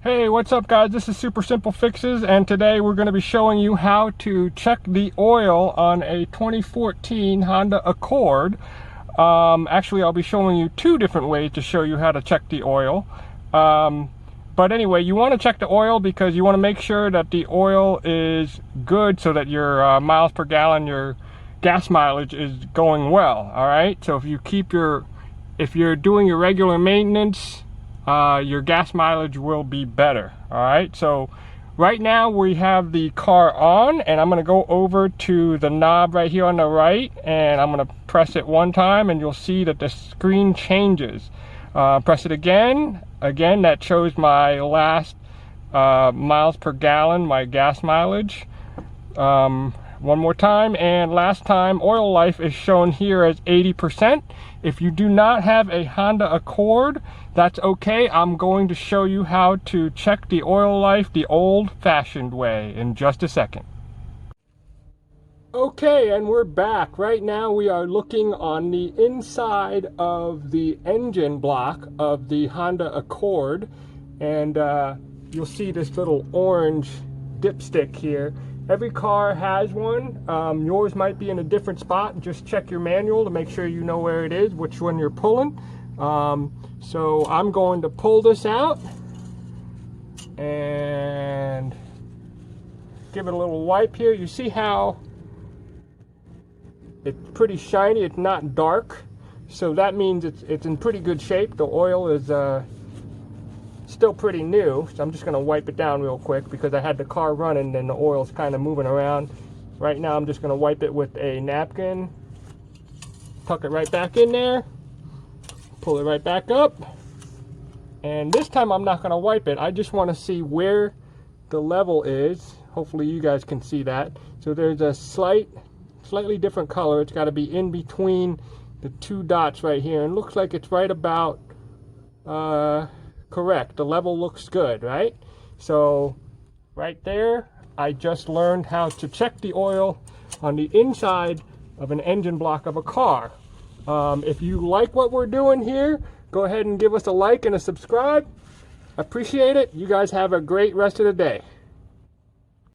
Hey, what's up guys? This is Super Simple Fixes, and today we're going to be showing you how to check the oil on a 2014 Honda Accord. Actually, I'll be showing you two different ways to show you how to check the oil. But anyway, you want to check the oil because you want to make sure that the oil is good so that your miles per gallon, your gas mileage is going well. All right, so if you're doing your regular maintenance, your gas mileage will be better. All right, so right now we have the car on, and I'm going to go over to the knob right here on the right, and I'm going to press it one time and you'll see that the screen changes. Press it again, that shows my last miles per gallon, my gas mileage. One more time, and last time oil life is shown here as 80%. If you do not have a Honda Accord, that's okay. I'm going to show you how to check the oil life the old-fashioned way in just a second. Okay, and we're back. Right now we are looking on the inside of the engine block of the Honda Accord, and you'll see this little orange dipstick here. Every car has one. Yours might be in a different spot. Just check your manual to make sure you know where it is, which one you're pulling. So I'm going to pull this out and give it a little wipe here. You see how it's pretty shiny, it's not dark, so that means it's in pretty good shape. The oil is still pretty new, so I'm just going to wipe it down real quick because I had the car running and the oil's kind of moving around. Right now I'm just going to wipe it with a napkin, tuck it right back in there, pull it right back up, and this time I'm not going to wipe it. I just want to see where the level is. Hopefully you guys can see that. So there's a slightly different color. It's got to be in between the two dots right here, and looks like it's right about correct. The level looks good, right? So right there, I just learned how to check the oil on the inside of an engine block of a car. If you like what we're doing here, go ahead and give us a like and a subscribe. Appreciate it. You guys have a great rest of the day.